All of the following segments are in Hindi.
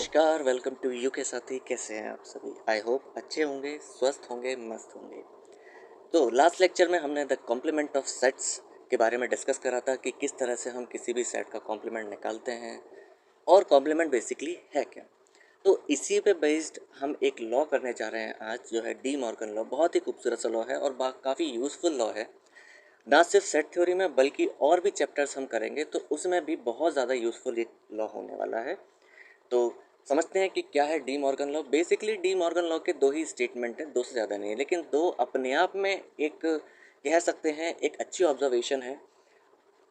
नमस्कार, वेलकम टू यू के साथी। कैसे हैं आप सभी? आई होप अच्छे होंगे, स्वस्थ होंगे, मस्त होंगे। तो लास्ट लेक्चर में हमने द कॉम्प्लीमेंट ऑफ सेट्स के बारे में डिस्कस करा था कि किस तरह से हम किसी भी सेट का कॉम्प्लीमेंट निकालते हैं और कॉम्प्लीमेंट बेसिकली है क्या। तो इसी पे बेस्ड हम एक लॉ करने जा रहे हैं आज, जो है डी मॉर्गन लॉ। बहुत ही खूबसूरत सा लॉ है और काफ़ी यूज़फुल लॉ है। ना सिर्फ सेट थ्योरी में बल्कि और भी चैप्टर्स हम करेंगे तो उसमें भी बहुत ज़्यादा यूज़फुल एक लॉ होने वाला है। तो समझते हैं कि क्या है D Morgan law. Basically D Morgan law के दो ही स्टेटमेंट हैं, दो से ज़्यादा नहीं है, लेकिन दो अपने आप में एक कह सकते हैं एक अच्छी ऑब्जर्वेशन है।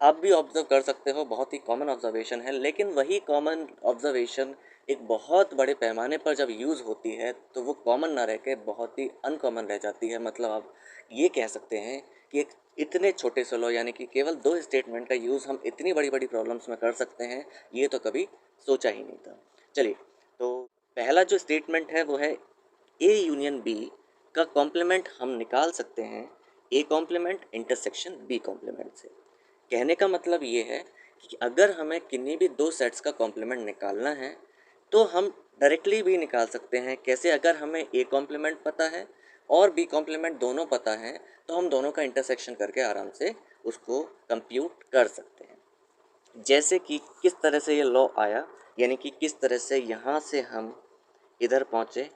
आप भी ऑब्जर्व कर सकते हो, बहुत ही कॉमन ऑब्जर्वेशन है, लेकिन वही कॉमन ऑब्जर्वेशन एक बहुत बड़े पैमाने पर जब यूज़ होती है तो वो कॉमन ना रह के बहुत ही अनकॉमन रह जाती है। मतलब आप ये कह सकते हैं कि एक इतने छोटे से लॉ यानी कि केवल दो स्टेटमेंट का यूज़ हम इतनी बड़ी बड़ी प्रॉब्लम्स में कर सकते हैं, ये तो कभी सोचा ही नहीं था। चलिए, तो पहला जो स्टेटमेंट है वो है ए यूनियन बी का कॉम्प्लीमेंट हम निकाल सकते हैं A complement intersection B complement से। कहने का मतलब ये है कि अगर हमें किन्हीं भी दो सेट्स का कॉम्प्लीमेंट निकालना है तो हम डायरेक्टली भी निकाल सकते हैं। कैसे? अगर हमें ए कॉम्प्लीमेंट पता है और बी कॉम्प्लीमेंट दोनों पता है तो हम दोनों का इंटरसेक्शन करके आराम से उसको कंप्यूट कर सकते हैं। जैसे कि किस तरह से ये लॉ आया, यानी कि किस तरह से यहाँ से हम इधर पहुँचे,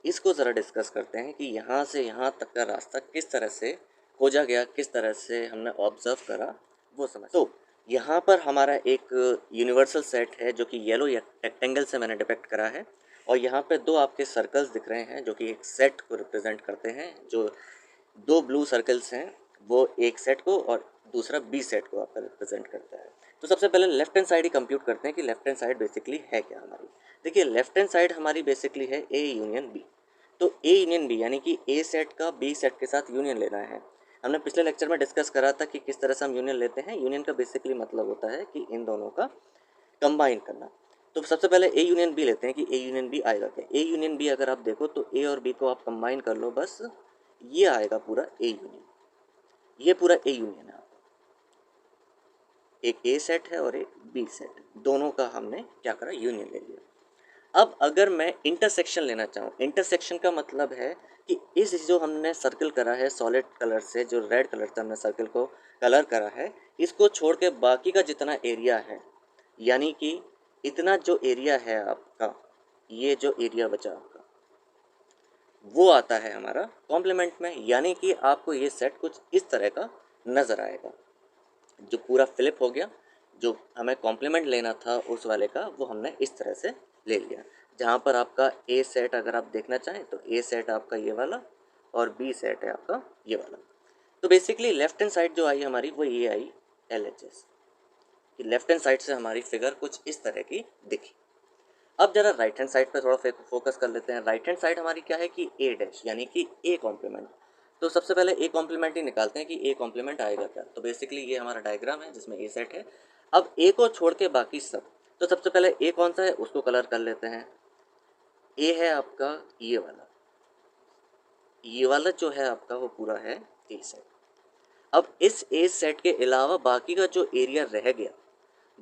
इसको ज़रा डिस्कस करते हैं कि यहाँ से यहाँ तक का रास्ता किस तरह से खोजा गया, किस तरह से हमने ऑब्जर्व करा, वो समझ। तो यहाँ पर हमारा एक यूनिवर्सल सेट है जो कि येलो रेक्टेंगल से मैंने डिपेक्ट करा है, और यहाँ पे दो आपके सर्कल्स दिख रहे हैं जो कि एक सेट को रिप्रेजेंट करते हैं। जो दो ब्लू सर्कल्स हैं वो एक सेट को और दूसरा बी सेट को आपका रिप्रेजेंट करता है। तो सबसे पहले लेफ्ट हैंड साइड ही कंप्यूट करते हैं कि लेफ्ट हैंड साइड बेसिकली है क्या हमारी। देखिए, लेफ्ट हैंड साइड हमारी बेसिकली है ए यूनियन बी। तो ए यूनियन बी यानी कि ए सेट का बी सेट के साथ यूनियन लेना है। हमने पिछले लेक्चर में डिस्कस करा था कि किस तरह से हम यूनियन लेते हैं। यूनियन का बेसिकली मतलब होता है कि इन दोनों का कंबाइन करना। तो सबसे पहले ए यूनियन बी लेते हैं कि ए यूनियन बी आएगा क्या। ए यूनियन बी अगर आप देखो तो ए और बी को आप कंबाइन कर लो, बस ये आएगा पूरा ए यूनियन। ये पूरा ए यूनियन है। एक ए सेट है और एक बी सेट, दोनों का हमने क्या करा, यूनियन ले लिया। अब अगर मैं इंटरसेक्शन लेना चाहूँ, इंटरसेक्शन का मतलब है कि इस जो हमने सर्कल करा है सॉलिड कलर से, जो रेड कलर से हमने सर्कल को कलर करा है, इसको छोड़ के बाकी का जितना एरिया है, यानी कि इतना जो एरिया है आपका, ये जो एरिया बचा आपका, वो आता है हमारा कॉम्प्लीमेंट में। यानी कि आपको ये सेट कुछ इस तरह का नज़र आएगा। जो पूरा फ्लिप हो गया, जो हमें कॉम्प्लीमेंट लेना था उस वाले का, वो हमने इस तरह से ले लिया। जहाँ पर आपका ए सेट अगर आप देखना चाहें तो ए सेट आपका ये वाला और बी सेट है आपका ये वाला। तो बेसिकली लेफ्ट हैंड साइड जो आई हमारी वो ये आई LHS, कि लेफ्ट हैंड साइड से हमारी फिगर कुछ इस तरह की दिखी। अब जरा राइट हैंड साइड पे थोड़ा फोकस कर लेते हैं। राइट हैंड साइड हमारी क्या है कि ए डैश यानी कि ए कॉम्प्लीमेंट। तो सबसे पहले ए कॉम्प्लीमेंट ही निकालते हैं कि ए कॉम्प्लीमेंट आएगा क्या। तो बेसिकली ये हमारा डायग्राम है जिसमें ए सेट है। अब ए को छोड़ के बाकी सब, तो सबसे पहले ए कौन सा है उसको कलर कर लेते हैं। ए है आपका ये वाला जो है आपका वो पूरा है ए सेट। अब इस ए सेट के अलावा बाकी का जो एरिया रह गया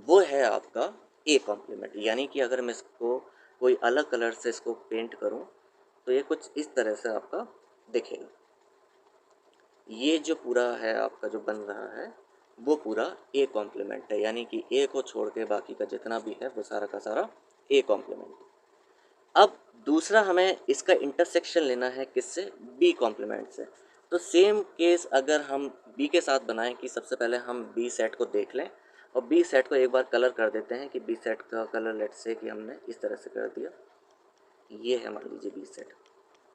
वो है आपका ए कॉम्प्लीमेंट। यानी कि अगर मैं इसको कोई अलग कलर से इसको पेंट करूं तो ये कुछ इस तरह से आपका दिखेगा। ये जो पूरा है आपका जो बन रहा है वो पूरा ए कॉम्प्लीमेंट है, यानी कि ए को छोड़ के बाकी का जितना भी है वो सारा का सारा ए कॉम्प्लीमेंट। अब दूसरा हमें इसका इंटरसेक्शन लेना है किससे, बी कॉम्प्लीमेंट से। तो सेम केस अगर हम बी के साथ बनाएं कि सबसे पहले हम बी सेट को देख लें और बी सेट को एक बार कलर कर देते हैं कि बी सेट का कलर लेट से कि हमने इस तरह से कर दिया। ये है मान लीजिए बी सेट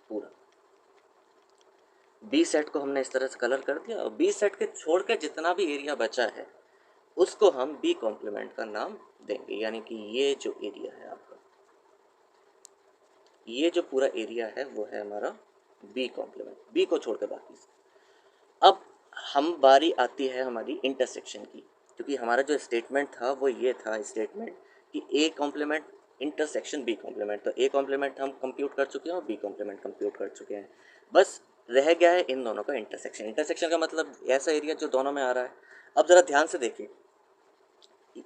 पूरा, बी सेट को हमने इस तरह से कलर कर दिया और बी सेट के छोड़ के जितना भी एरिया बचा है उसको हम बी कॉम्प्लीमेंट का नाम देंगे। यानी कि ये जो एरिया है आपका, ये जो पूरा एरिया है वो है हमारा बी कॉम्प्लीमेंट, बी को छोड़ के बाकी से। अब हम बारी आती है हमारी इंटरसेक्शन की, क्योंकि हमारा जो स्टेटमेंट था वो ये था स्टेटमेंट कि A complement intersection B complement. तो ए कॉम्प्लीमेंट हम कंप्यूट कर चुके हैं और बी कॉम्प्लीमेंट कंप्यूट कर चुके हैं। बस रह गया है इन दोनों का इंटरसेक्शन। इंटरसेक्शन का मतलब ऐसा एरिया जो दोनों में आ रहा है। अब ज़रा ध्यान से देखिए,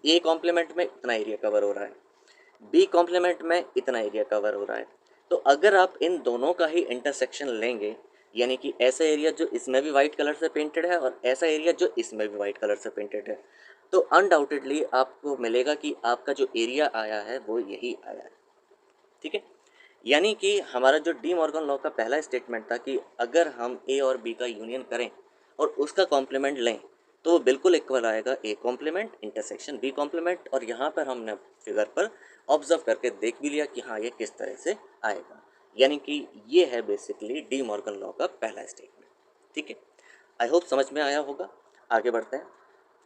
ए कॉम्प्लीमेंट में इतना एरिया कवर हो रहा है, बी कॉम्प्लीमेंट में इतना एरिया कवर हो रहा है। तो अगर आप इन दोनों का ही इंटरसेक्शन लेंगे, यानी कि ऐसा एरिया जो इसमें भी वाइट कलर से पेंटेड है और ऐसा एरिया जो इसमें भी वाइट कलर से पेंटेड है, तो अनडाउटेडली आपको मिलेगा कि आपका जो एरिया आया है वो यही आया है। ठीक है, यानी कि हमारा जो डी मॉर्गन लॉ का पहला स्टेटमेंट था कि अगर हम ए और बी का यूनियन करें और उसका कॉम्प्लीमेंट लें तो वो बिल्कुल इक्वल आएगा A complement intersection B complement. और यहाँ पर हमने फिगर पर ऑब्जर्व करके देख भी लिया कि हाँ ये किस तरह से आएगा, यानी कि ये है बेसिकली डी मॉर्गन लॉ का पहला स्टेटमेंट। ठीक है, आई होप समझ में आया होगा। आगे बढ़ते हैं।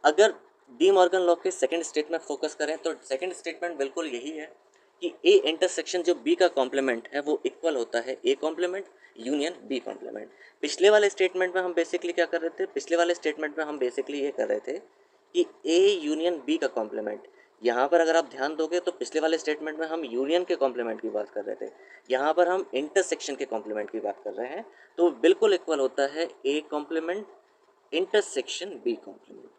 अगर डी मॉर्गन लॉ के सेकंड स्टेटमेंट फोकस करें तो सेकंड स्टेटमेंट बिल्कुल यही है कि ए इंटरसेक्शन जो बी का कॉम्प्लीमेंट है वो इक्वल होता है A complement union B complement. पिछले वाले स्टेटमेंट में हम बेसिकली क्या कर रहे थे, पिछले वाले स्टेटमेंट में हम बेसिकली ये कर रहे थे कि ए यूनियन बी का कॉम्प्लीमेंट। यहाँ पर अगर आप ध्यान दोगे तो पिछले वाले स्टेटमेंट में हम यूनियन के कॉम्प्लीमेंट की बात कर रहे थे, यहाँ पर हम इंटरसेक्शन के कॉम्प्लीमेंट की बात कर रहे हैं। तो बिल्कुल इक्वल होता है A complement intersection B complement,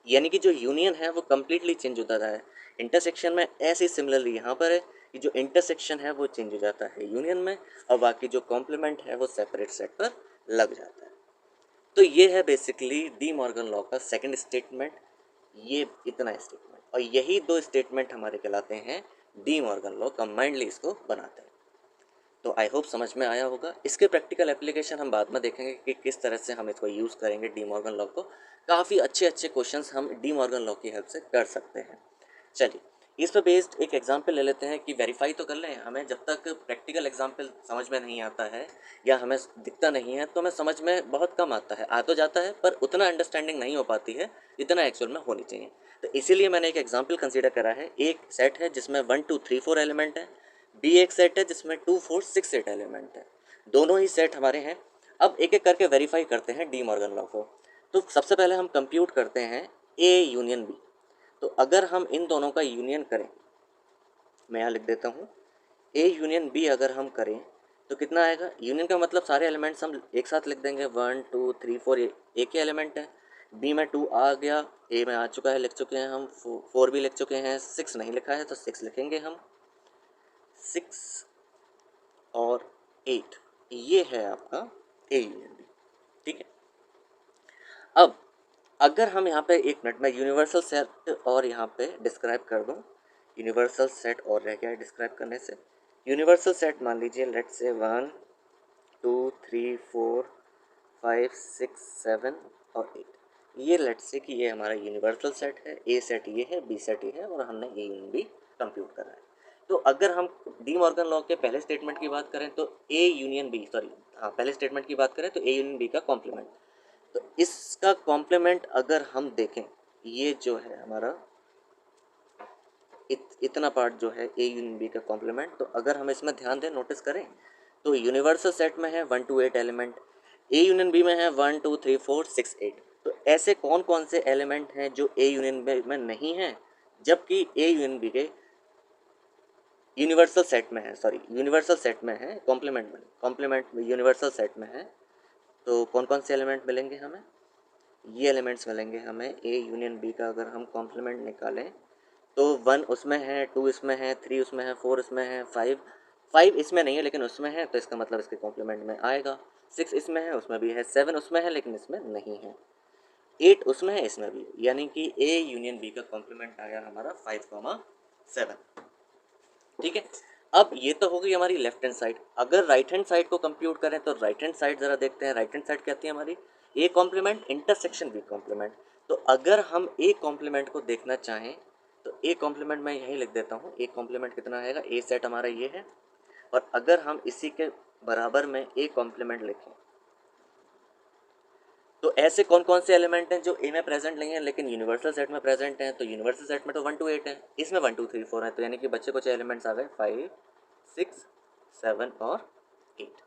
यानी कि जो यूनियन है वो कम्प्लीटली चेंज हो जाता है इंटरसेक्शन में। ऐसे ही सिमिलरली यहाँ पर है कि जो इंटरसेक्शन है वो चेंज हो जाता है यूनियन में और बाकी जो कॉम्प्लीमेंट है वो सेपरेट सेट पर लग जाता है। तो ये है बेसिकली डी मॉर्गन लॉ का सेकंड स्टेटमेंट, ये इतना स्टेटमेंट, और यही दो स्टेटमेंट हमारे कहलाते हैं डी मॉर्गन लॉ। कंबाइंडली इसको बनाते हैं। तो आई होप समझ में आया होगा। इसके प्रैक्टिकल एप्लीकेशन हम बाद में देखेंगे कि किस तरह से हम इसको यूज़ करेंगे डी मॉर्गन लॉ को। काफ़ी अच्छे अच्छे क्वेश्चंस हम डी मॉर्गन लॉ की हेल्प से कर सकते हैं। चलिए, इस पर बेस्ड एक एग्जाम्पल ले लेते हैं कि वेरीफाई तो कर लें। हमें जब तक प्रैक्टिकल एग्जाम्पल समझ में नहीं आता है या हमें दिखता नहीं है तो हमें समझ में बहुत कम आता है। आ तो जाता है पर उतना अंडरस्टैंडिंग नहीं हो पाती है जितना एक्चुअल में होनी चाहिए। तो इसीलिए मैंने एक एग्जाम्पल कंसीडर करा है। एक सेट है जिसमें 1 2 3 4 एलिमेंट है, बी एक सेट है जिसमें 2 4 6 8 एलिमेंट है। दोनों ही सेट हमारे हैं। अब एक एक करके वेरीफाई करते हैं डी मॉर्गन लॉ को। तो सबसे पहले हम कंप्यूट करते हैं ए यूनियन बी। तो अगर हम इन दोनों का यूनियन करें, मैं यहाँ लिख देता हूँ, ए यूनियन बी अगर हम करें तो कितना आएगा। यूनियन का मतलब सारे एलिमेंट्स हम एक साथ लिख देंगे, 1 2 3 4 एक ही एलिमेंट है। बी में 2 आ गया, ए में आ चुका है, लिख चुके हैं हम। 4 भी लिख चुके हैं, 6 नहीं लिखा है तो 6 लिखेंगे हम। 6 और 8, ये है आपका ए यूनियन बी। ठीक है, अब अगर हम यहाँ पे एक मिनट में यूनिवर्सल सेट और यहाँ पे डिस्क्राइब कर दूँ। यूनिवर्सल सेट और रह गया है डिस्क्राइब करने से। यूनिवर्सल सेट मान लीजिए लेट्स से 1 2 3 4 5 6 7 और 8। ये लेट्स से कि ये हमारा यूनिवर्सल सेट है। ए सेट ये है, बी सेट ये है और हमने ए यूनियन बी कंप्यूट करा है। तो अगर हम डी मॉर्गन लॉ के पहले स्टेटमेंट की बात करें तो ए यूनियन बी, सॉरी हाँ, पहले स्टेटमेंट की बात करें तो ए यूनियन बी का कॉम्प्लीमेंट। तो इसका कॉम्प्लीमेंट अगर हम देखें, ये जो है हमारा इतना पार्ट जो है ए यूनियन बी का कॉम्प्लीमेंट, तो अगर हम इसमें ध्यान दें, नोटिस करें तो यूनिवर्सल सेट में है 1 2 8 एलिमेंट, ए यूनियन बी में है 1 2 3 4 6 8। तो ऐसे कौन कौन से एलिमेंट हैं जो ए यूनियन बी में नहीं हैं जबकि ए यूनियन बी के यूनिवर्सल सेट में है, सॉरी यूनिवर्सल सेट में है, कॉम्प्लीमेंट यूनिवर्सल सेट में है। तो कौन कौन से एलिमेंट मिलेंगे हमें, ये एलिमेंट्स मिलेंगे हमें ए यूनियन बी का। अगर हम कॉम्प्लीमेंट निकालें तो 1 उसमें है, 2 इसमें है, 3 उसमें है, 4 इसमें है, 5 इसमें नहीं है लेकिन उसमें है तो इसका मतलब इसके कॉम्प्लीमेंट में आएगा। 6 इसमें है, उसमें भी है, 7 उसमें है लेकिन इसमें नहीं है, 8 उसमें है, इसमें भी, यानी कि ए यूनियन बी का कॉम्प्लीमेंट आया हमारा 5 7। ठीक है, अब ये तो हो गई हमारी लेफ्ट हैंड साइड। अगर राइट हैंड साइड को कंप्यूट करें तो राइट हैंड साइड ज़रा देखते हैं। राइट हैंड साइड क्या आती है हमारी, A complement intersection B complement. तो अगर हम ए कॉम्प्लीमेंट को देखना चाहें तो ए कॉम्प्लीमेंट मैं यहीं लिख देता हूँ। ए कॉम्प्लीमेंट कितना आएगा, ए सेट हमारा ये है और अगर हम इसी के बराबर में ए कॉम्प्लीमेंट लिखें तो ऐसे कौन कौन से एलिमेंट हैं जो ए में प्रेजेंट नहीं है लेकिन यूनिवर्सल सेट में प्रेजेंट हैं। तो यूनिवर्सल सेट में तो 1 2 8 है, इसमें 1 2 3 4 है, तो यानी कि बच्चे कुछ एलिमेंट्स आ गए 5 6 7 और 8।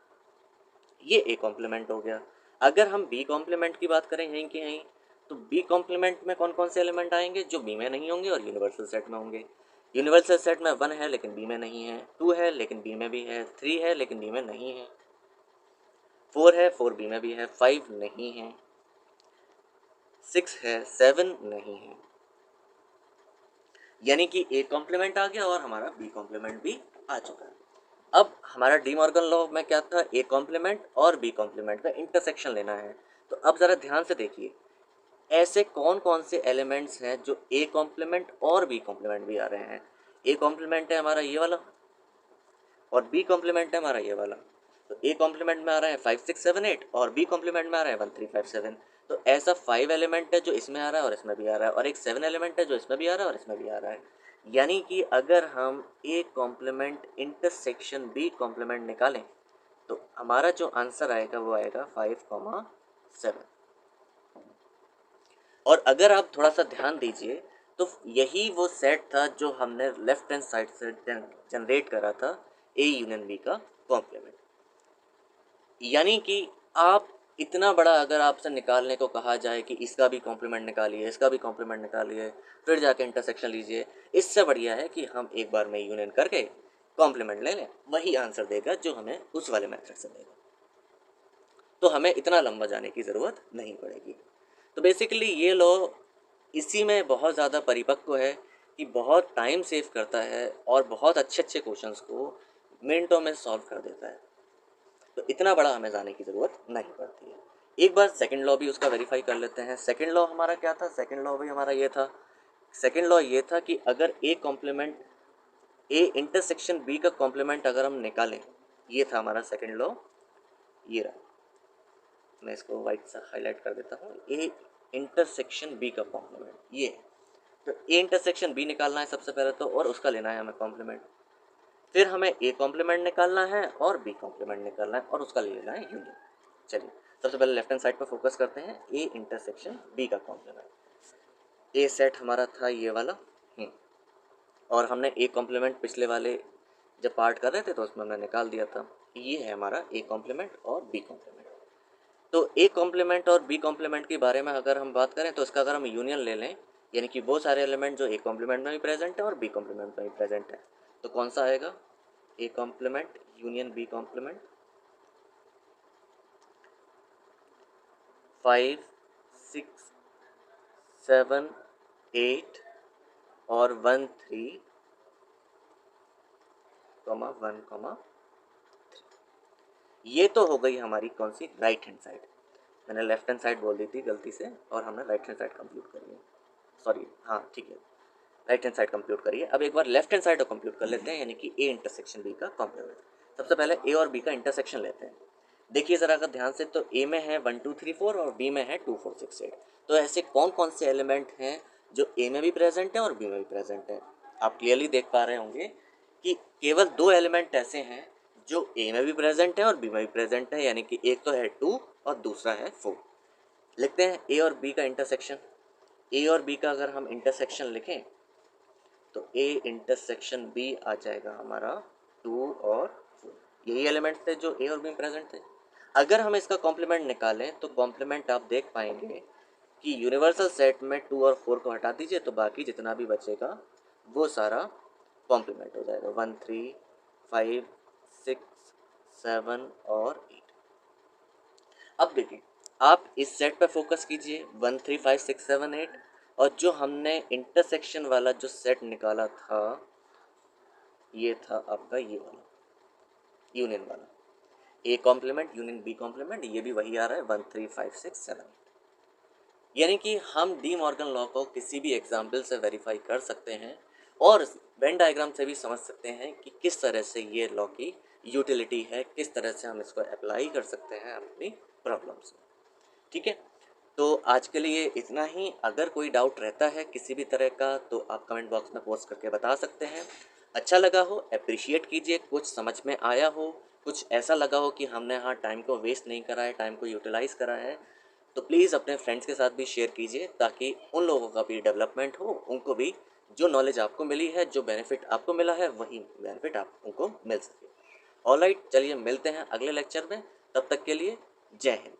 ये ए कॉम्प्लीमेंट हो गया। अगर हम बी कॉम्प्लीमेंट की बात करें यहीं के यहीं, तो बी कॉम्प्लीमेंट में कौन कौन से एलिमेंट आएंगे जो बी में नहीं होंगे और यूनिवर्सल सेट में होंगे। यूनिवर्सल सेट में 1 है लेकिन बी में नहीं है, 2 है लेकिन बी में भी है, 3 है लेकिन बी में नहीं है, 4 है 4 बी में भी है, 5 नहीं है, 6 है, 7 नहीं है, यानी कि ए कॉम्प्लीमेंट आ गया और हमारा बी कॉम्प्लीमेंट भी आ चुका है। अब हमारा डी मॉर्गन लॉ में क्या था, ए कॉम्प्लीमेंट और बी कॉम्प्लीमेंट का इंटरसेक्शन लेना है। तो अब ज़रा ध्यान से देखिए, ऐसे कौन कौन से एलिमेंट्स हैं जो ए कॉम्प्लीमेंट और बी कॉम्प्लीमेंट भी आ रहे हैं। ए कॉम्प्लीमेंट है हमारा ये वाला और बी कॉम्प्लीमेंट है हमारा ये वाला। तो ए कॉम्प्लीमेंट में आ रहा है 5 6 7 8 और बी कॉम्प्लीमेंट में आ रहा है 1 3 5 7। तो ऐसा 5 एलिमेंट है जो इसमें आ रहा है और इसमें भी आ रहा है, और एक 7 एलिमेंट है जो इसमें भी आ रहा है और इसमें भी आ रहा है। यानी कि अगर हम A complement intersection B complement निकालें तो हमारा जो आंसर आएगा वो आएगा 5 7। और अगर आप थोड़ा सा ध्यान दीजिए तो यही वो सेट था जो हमने लेफ्ट हैंड साइड से जनरेट करा था ए यूनियन बी का कॉम्प्लीमेंट। यानी कि आप इतना बड़ा अगर आपसे निकालने को कहा जाए कि इसका भी कॉम्प्लीमेंट निकालिए, इसका भी कॉम्प्लीमेंट निकालिए, फिर जाके इंटरसेक्शन लीजिए, इससे बढ़िया है कि हम एक बार में यूनियन करके कॉम्प्लीमेंट ले लें, वही आंसर देगा जो हमें उस वाले मेथड से देगा। तो हमें इतना लंबा जाने की ज़रूरत नहीं पड़ेगी। तो बेसिकली ये लॉ इसी में बहुत ज़्यादा परिपक्व है कि बहुत टाइम सेव करता है और बहुत अच्छे अच्छे क्वेश्चंस को मिनटों में सॉल्व कर देता है। तो इतना बड़ा हमें जाने की ज़रूरत नहीं पड़ती है। एक बार सेकंड लॉ भी उसका वेरीफाई कर लेते हैं। सेकंड लॉ हमारा क्या था, सेकंड लॉ भी हमारा ये था, सेकंड लॉ ये था कि अगर A complement A intersection B का कॉम्प्लीमेंट अगर हम निकालें, ये था हमारा सेकंड लॉ, ये रहा। मैं इसको वाइट सा हाईलाइट कर देता हूँ। ए इंटरसेक्शन बी का कॉम्प्लीमेंट ये है। तो ए इंटरसेक्शन बी निकालना है सबसे पहले तो, और उसका लेना है हमें कॉम्प्लीमेंट। फिर हमें ए कॉम्प्लीमेंट निकालना है और बी कॉम्प्लीमेंट निकालना है और उसका ले लेना है यूनियन। चलिए सबसे पहले लेफ्ट हैंड साइड पर फोकस करते हैं, ए इंटरसेक्शन बी का कॉम्प्लीमेंट। ए सेट हमारा था ये वाला, और हमने ए कॉम्प्लीमेंट पिछले वाले जब पार्ट कर रहे थे तो उसमें हमने निकाल दिया था। ये है हमारा ए कॉम्प्लीमेंट और बी कॉम्प्लीमेंट। तो ए कॉम्प्लीमेंट और बी कॉम्प्लीमेंट के बारे में अगर हम बात करें तो इसका अगर हम यूनियन ले लें, यानी कि वो सारे एलिमेंट जो ए कॉम्प्लीमेंट में भी प्रेजेंट है और बी कॉम्प्लीमेंट में भी प्रेजेंट है, तो कौन सा आएगा, A complement union B complement. 5 6 7 8 और 1 3 1 ये तो हो गई हमारी कौन सी, राइट हैंड साइड। मैंने लेफ्ट हैंड साइड बोल दी थी गलती से और हमने राइट हैंड साइड कंप्यूट करी है, सॉरी, हाँ ठीक है, राइट हैंड साइड कंप्यूट करिए। अब एक बार लेफ्ट हैंड साइड को कंप्यूट कर लेते हैं, यानी कि ए इंटरसेक्शन बी का कॉम्प्लीमेंट। सबसे पहले ए और बी का इंटरसेक्शन लेते हैं। देखिए ज़रा अगर ध्यान से, तो ए में है 1 2 3 4 और बी में है 2 4 6 8। तो ऐसे कौन कौन से एलिमेंट हैं जो ए में भी प्रेजेंट है और बी में भी प्रेजेंट है। आप क्लियरली देख पा रहे होंगे कि केवल 2 एलिमेंट ऐसे हैं जो ए में भी प्रेजेंट है और बी में भी प्रेजेंट है, यानी कि एक तो है 2 और दूसरा है 4। लिखते हैं ए और बी का इंटरसेक्शन। ए और बी का अगर हम इंटरसेक्शन लिखें तो ए इंटरसेक्शन बी आ जाएगा हमारा 2 और 4। यही एलिमेंट थे जो ए और बी में प्रेजेंट थे। अगर हम इसका कॉम्प्लीमेंट निकालें तो कॉम्प्लीमेंट आप देख पाएंगे कि यूनिवर्सल सेट में 2 और 4 को हटा दीजिए तो बाकी जितना भी बचेगा वो सारा कॉम्प्लीमेंट हो जाएगा, 1 3 5 6 7 और 8। अब देखिए आप इस सेट पर फोकस कीजिए, 1 3 5 6 7 8, और जो हमने इंटरसेक्शन वाला जो सेट निकाला था ये था आपका ये वाला यूनियन वाला, A complement union B complement, ये भी वही आ रहा है 1 3 5 6 7। यानी कि हम डी मॉर्गन लॉ को किसी भी एग्जाम्पल से वेरीफाई कर सकते हैं और वेन डायग्राम से भी समझ सकते हैं कि किस तरह से ये लॉ की यूटिलिटी है, किस तरह से हम इसको अप्लाई कर सकते हैं अपनी प्रॉब्लम्स में। ठीक है, तो आज के लिए इतना ही। अगर कोई डाउट रहता है किसी भी तरह का तो आप कमेंट बॉक्स में पोस्ट करके बता सकते हैं। अच्छा लगा हो अप्रिशिएट कीजिए, कुछ समझ में आया हो, कुछ ऐसा लगा हो कि हमने हाँ टाइम को वेस्ट नहीं करा है, टाइम को यूटिलाइज़ करा है, तो प्लीज़ अपने फ्रेंड्स के साथ भी शेयर कीजिए ताकि उन लोगों का भी डेवलपमेंट हो, उनको भी जो नॉलेज आपको मिली है, जो बेनिफिट आपको मिला है वही बेनिफिट आप उनको मिल सके। ऑलराइट, चलिए मिलते हैं अगले लेक्चर में, तब तक के लिए जय हिंद।